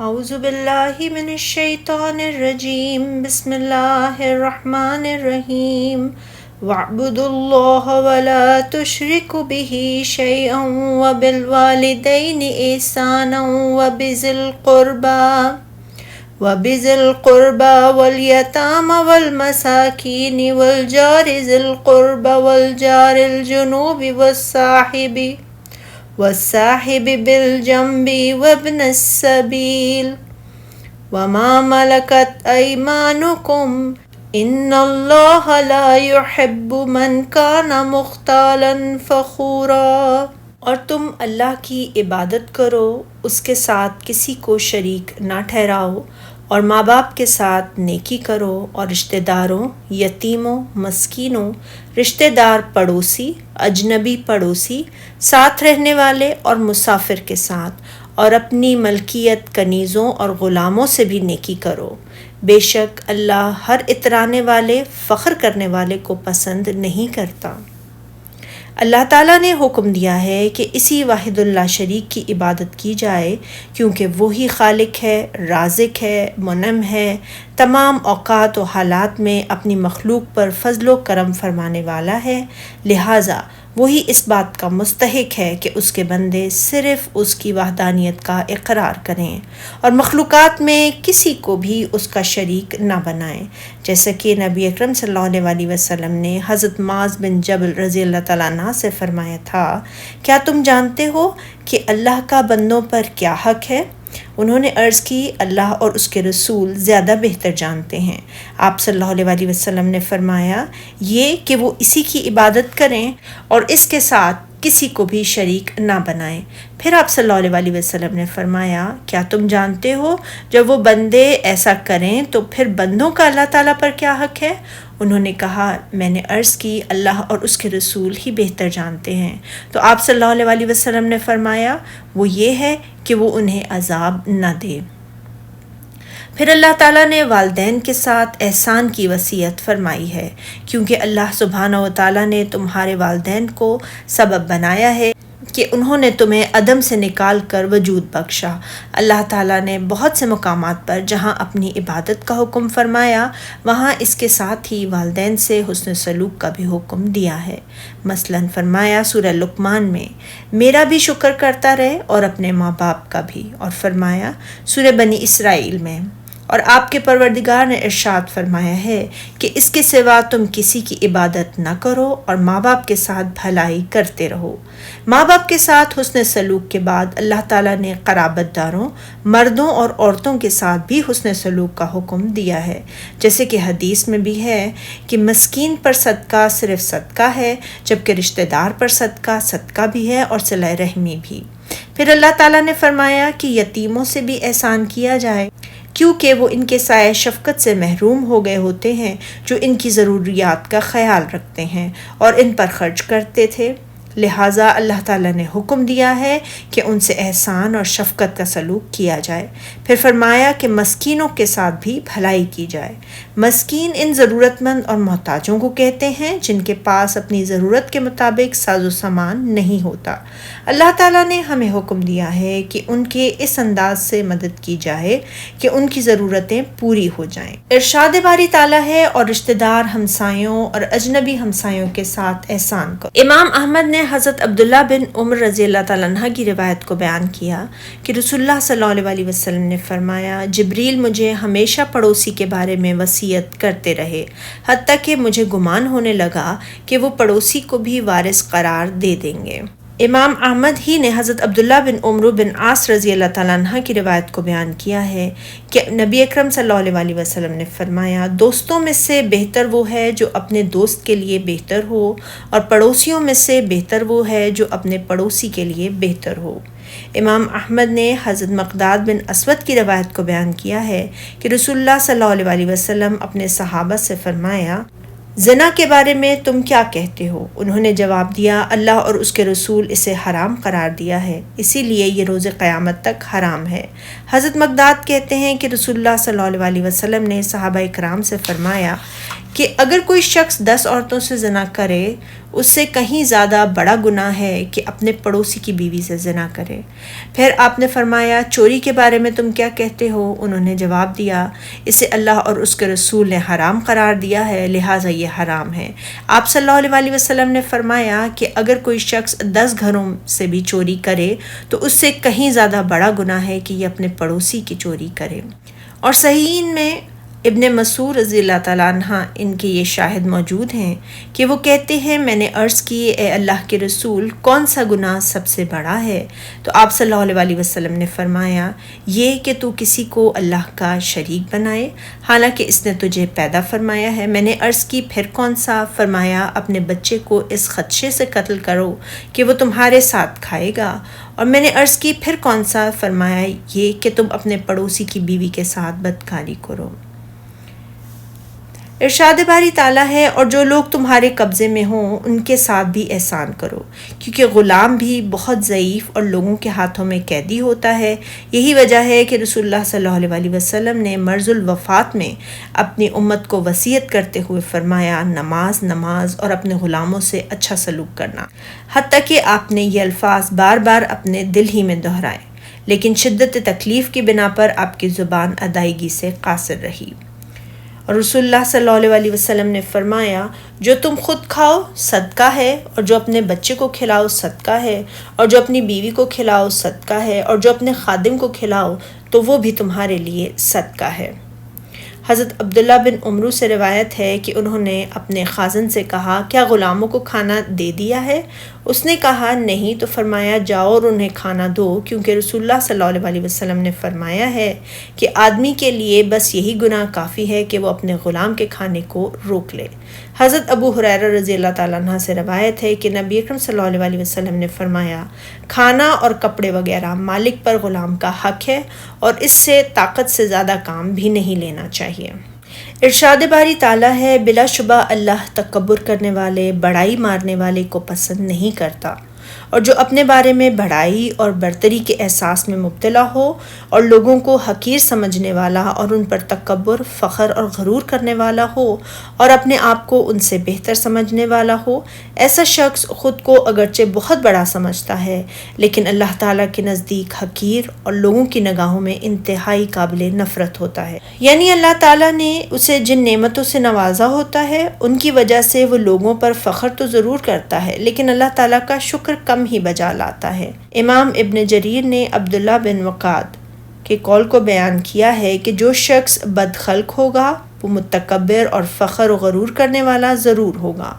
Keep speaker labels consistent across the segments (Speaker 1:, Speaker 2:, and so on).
Speaker 1: اعوذ باللہ من الشیطان الرجیم بسم اللہ الرحمن الرحیم وَاعْبُدُوا اللَّهَ وَلَا تُشْرِكُوا بِهِ شَيْئًا وَبِالْوَالِدَيْنِ إِحْسَانًا وَبِذِي الْقُرْبَى وَالْيَتَامَى وَالْمَسَاكِينِ وَالْجَارِ ذِي الْقُرْبَى وَالْجَارِ الْجُنُوبِ والصاحب بالجنب وابن السبيل وما ملكت أيمانكم إن الله لا يحب من كان مختالا فخورا۔ اور تم اللہ کی عبادت کرو، اس کے ساتھ کسی کو شریک نہ ٹھہراؤ، اور ماں باپ کے ساتھ نیکی کرو، اور رشتہ داروں، یتیموں، مسکینوں، رشتہ دار پڑوسی، اجنبی پڑوسی، ساتھ رہنے والے اور مسافر کے ساتھ، اور اپنی ملکیت کنیزوں اور غلاموں سے بھی نیکی کرو۔ بے شک اللہ ہر اترانے والے، فخر کرنے والے کو پسند نہیں کرتا۔ اللہ تعالیٰ نے حکم دیا ہے کہ اسی واحد اللہ شریک کی عبادت کی جائے، کیونکہ وہی خالق ہے، رازق ہے، منعم ہے، تمام اوقات و حالات میں اپنی مخلوق پر فضل و کرم فرمانے والا ہے، لہٰذا وہی اس بات کا مستحق ہے کہ اس کے بندے صرف اس کی وحدانیت کا اقرار کریں اور مخلوقات میں کسی کو بھی اس کا شریک نہ بنائیں، جیسا کہ نبی اکرم صلی اللہ علیہ وسلم نے حضرت معاذ بن جبل رضی اللہ تعالیٰ عنہ سے فرمایا تھا، کیا تم جانتے ہو کہ اللہ کا بندوں پر کیا حق ہے؟ انہوں نے عرض کی، اللہ اور اس کے رسول زیادہ بہتر جانتے ہیں۔ آپ صلی اللہ علیہ وسلم نے فرمایا، یہ کہ وہ اسی کی عبادت کریں اور اس کے ساتھ کسی کو بھی شریک نہ بنائیں۔ پھر آپ صلی اللہ علیہ وسلم نے فرمایا، کیا تم جانتے ہو جب وہ بندے ایسا کریں تو پھر بندوں کا اللہ تعالیٰ پر کیا حق ہے؟ انہوں نے کہا، میں نے عرض کی، اللہ اور اس کے رسول ہی بہتر جانتے ہیں۔ تو آپ صلی اللہ علیہ وسلم نے فرمایا، وہ یہ ہے کہ وہ انہیں عذاب نہ دے۔ پھر اللہ تعالیٰ نے والدین کے ساتھ احسان کی وصیت فرمائی ہے، کیونکہ اللہ سبحانہ و تعالیٰ نے تمہارے والدین کو سبب بنایا ہے کہ انہوں نے تمہیں عدم سے نکال کر وجود بخشا۔ اللہ تعالیٰ نے بہت سے مقامات پر جہاں اپنی عبادت کا حکم فرمایا، وہاں اس کے ساتھ ہی والدین سے حسن سلوک کا بھی حکم دیا ہے۔ مثلاً فرمایا سورہ لقمان میں، میرا بھی شکر کرتا رہے اور اپنے ماں باپ کا بھی، اور فرمایا سورہ بنی اسرائیل میں، اور آپ کے پروردگار نے ارشاد فرمایا ہے کہ اس کے سوا تم کسی کی عبادت نہ کرو اور ماں باپ کے ساتھ بھلائی کرتے رہو۔ ماں باپ کے ساتھ حسن سلوک کے بعد اللہ تعالیٰ نے قرابت داروں، مردوں اور عورتوں کے ساتھ بھی حسن سلوک کا حکم دیا ہے، جیسے کہ حدیث میں بھی ہے کہ مسکین پر صدقہ صرف صدقہ ہے، جبکہ رشتہ دار پر صدقہ صدقہ بھی ہے اور صلہ رحمی بھی۔ پھر اللہ تعالیٰ نے فرمایا کہ یتیموں سے بھی احسان کیا جائے، کیونکہ وہ ان کے سائے شفقت سے محروم ہو گئے ہوتے ہیں، جو ان کی ضروریات کا خیال رکھتے ہیں اور ان پر خرچ کرتے تھے، لہٰذا اللہ تعالیٰ نے حکم دیا ہے کہ ان سے احسان اور شفقت کا سلوک کیا جائے۔ پھر فرمایا کہ مسکینوں کے ساتھ بھی بھلائی کی جائے۔ مسکین ان ضرورت مند اور محتاجوں کو کہتے ہیں جن کے پاس اپنی ضرورت کے مطابق ساز و سامان نہیں ہوتا۔ اللہ تعالیٰ نے ہمیں حکم دیا ہے کہ ان کے اس انداز سے مدد کی جائے کہ ان کی ضرورتیں پوری ہو جائیں۔ ارشاد باری تعالیٰ ہے، اور رشتہ دار ہمسایوں اور اجنبی ہمسایوں کے ساتھ احسان کرو۔ امام احمد نے حضرت عبداللہ بن عمر رضی اللہ تعالیٰ عنہ کی روایت کو بیان کیا کہ رسول اللہ صلی اللہ علیہ وسلم نے فرمایا، جبریل مجھے ہمیشہ پڑوسی کے بارے میں وصیت کرتے رہے، حتیٰ کہ مجھے گمان ہونے لگا کہ وہ پڑوسی کو بھی وارث قرار دے دیں گے۔ امام احمد ہی نے حضرت عبداللہ بن عمرو بن عاص رضی اللہ تعالیٰ عنہ کی روایت کو بیان کیا ہے کہ نبی اکرم صلی اللہ علیہ وسلم نے فرمایا، دوستوں میں سے بہتر وہ ہے جو اپنے دوست کے لیے بہتر ہو، اور پڑوسیوں میں سے بہتر وہ ہے جو اپنے پڑوسی کے لیے بہتر ہو۔ امام احمد نے حضرت مقداد بن اسود کی روایت کو بیان کیا ہے کہ رسول اللہ صلی اللہ علیہ وسلم اپنے صحابہ سے فرمایا، زنا کے بارے میں تم کیا کہتے ہو؟ انہوں نے جواب دیا، اللہ اور اس کے رسول اسے حرام قرار دیا ہے، اسی لیے یہ روز قیامت تک حرام ہے۔ حضرت مقداد کہتے ہیں کہ رسول اللہ صلی اللہ علیہ وسلم نے صحابہ کرام سے فرمایا کہ اگر کوئی شخص 10 عورتوں سے زنا کرے اس سے کہیں زیادہ بڑا گناہ ہے کہ اپنے پڑوسی کی بیوی سے زنا کرے۔ پھر آپ نے فرمایا چوری کے بارے میں تم کیا کہتے ہو؟ انہوں نے جواب دیا اسے اللہ اور اس کے رسول نے حرام قرار دیا ہے، لہٰذا یہ حرام ہے۔ آپ صلی اللہ علیہ وسلم نے فرمایا کہ اگر کوئی شخص 10 گھروں سے بھی چوری کرے تو اس سے کہیں زیادہ بڑا گناہ ہے کہ یہ اپنے پڑوسی کی چوری کرے۔ اور صحیحین میں ابن مسعود رضی اللہ تعالیٰ عنہ ان کے یہ شاہد موجود ہیں کہ وہ کہتے ہیں میں نے عرض کی اے اللہ کے رسول کون سا گناہ سب سے بڑا ہے؟ تو آپ صلی اللہ علیہ وسلم نے فرمایا یہ کہ تو کسی کو اللہ کا شریک بنائے حالانکہ اس نے تجھے پیدا فرمایا ہے۔ میں نے عرض کی پھر کون سا؟ فرمایا اپنے بچے کو اس خدشے سے قتل کرو کہ وہ تمہارے ساتھ کھائے گا۔ اور میں نے عرض کی پھر کون سا؟ فرمایا یہ کہ تم اپنے پڑوسی کی بیوی کے ساتھ بدکاری کرو۔ ارشاد باری تعالیٰ ہے اور جو لوگ تمہارے قبضے میں ہوں ان کے ساتھ بھی احسان کرو، کیونکہ غلام بھی بہت ضعیف اور لوگوں کے ہاتھوں میں قیدی ہوتا ہے۔ یہی وجہ ہے کہ رسول اللہ صلی اللہ علیہ وسلم نے مرض الوفات میں اپنی امت کو وصیت کرتے ہوئے فرمایا نماز نماز اور اپنے غلاموں سے اچھا سلوک کرنا، حتیٰ کہ آپ نے یہ الفاظ بار بار اپنے دل ہی میں دہرائے، لیکن شدت تکلیف کی بنا پر آپ کی زبان ادائیگی سے قاصر رہی۔ اور رسول اللہ صلی اللہ علیہ وسلم نے فرمایا جو تم خود کھاؤ صدقہ ہے، اور جو اپنے بچے کو کھلاؤ صدقہ ہے، اور جو اپنی بیوی کو کھلاؤ صدقہ ہے، اور جو اپنے خادم کو کھلاؤ تو وہ بھی تمہارے لیے صدقہ ہے۔ حضرت عبداللہ بن عمرو سے روایت ہے کہ انہوں نے اپنے خازن سے کہا کیا غلاموں کو کھانا دے دیا ہے؟ اس نے کہا نہیں، تو فرمایا جاؤ اور انہیں کھانا دو، کیونکہ رسول اللہ صلی اللہ علیہ وسلم نے فرمایا ہے کہ آدمی کے لیے بس یہی گناہ کافی ہے کہ وہ اپنے غلام کے کھانے کو روک لے۔ حضرت ابو ہریرہ رضی اللہ تعالیٰ عنہ سے روایت ہے کہ نبی اکرم صلی اللہ علیہ وسلم نے فرمایا کھانا اور کپڑے وغیرہ مالک پر غلام کا حق ہے اور اس سے طاقت سے زیادہ کام بھی نہیں لینا چاہیے۔ ارشاد باری تعالیٰ ہے بلا شبہ اللہ تکبر کرنے والے، بڑائی مارنے والے کو پسند نہیں کرتا، اور جو اپنے بارے میں بڑائی اور برتری کے احساس میں مبتلا ہو اور لوگوں کو حقیر سمجھنے والا اور ان پر تکبر، فخر اور غرور کرنے والا ہو اور اپنے آپ کو ان سے بہتر سمجھنے والا ہو، ایسا شخص خود کو اگرچہ بہت بڑا سمجھتا ہے لیکن اللہ تعالیٰ کے نزدیک حقیر اور لوگوں کی نگاہوں میں انتہائی قابل نفرت ہوتا ہے۔ یعنی اللہ تعالیٰ نے اسے جن نعمتوں سے نوازا ہوتا ہے ان کی وجہ سے وہ لوگوں پر فخر تو ضرور کرتا ہے لیکن اللہ تعالیٰ کا شکر کم ہی بجا لاتا ہے۔ امام ابن جریر نے عبداللہ بن وقاد کے قول کو بیان کیا ہے کہ جو شخص بدخلق ہوگا وہ متکبر اور فخر و غرور کرنے والا ضرور ہوگا۔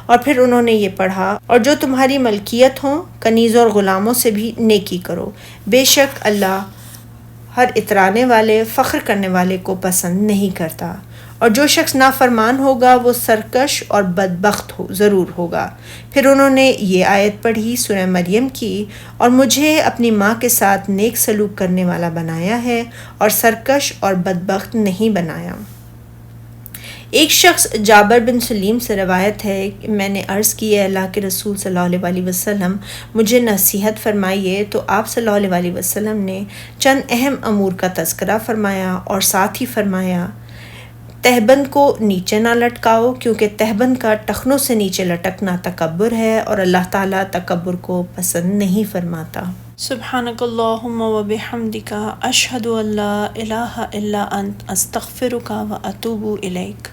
Speaker 1: اور پھر انہوں نے یہ پڑھا اور جو تمہاری ملکیت ہوں کنیزوں اور غلاموں سے بھی نیکی کرو، بے شک اللہ ہر اترانے والے، فخر کرنے والے کو پسند نہیں کرتا۔ اور جو شخص نافرمان ہوگا وہ سرکش اور بدبخت ضرور ہوگا۔ پھر انہوں نے یہ آیت پڑھی سورہ مریم کی، اور مجھے اپنی ماں کے ساتھ نیک سلوک کرنے والا بنایا ہے اور سرکش اور بدبخت نہیں بنایا۔ ایک شخص جابر بن سلیم سے روایت ہے کہ میں نے عرض کی ہے اللہ کے رسول صلی اللہ علیہ وسلم مجھے نصیحت فرمائیے، تو آپ صلی اللہ علیہ وسلم نے چند اہم امور کا تذکرہ فرمایا اور ساتھ ہی فرمایا تہبند کو نیچے نہ لٹکاؤ، کیونکہ تہبند کا ٹخنوں سے نیچے لٹکنا تکبر ہے اور اللہ تعالیٰ تکبر کو پسند نہیں فرماتا۔ سبحانک اللہم و بحمدک اشہد ان لا الہ الا انت استغفرک و اتوب الیک۔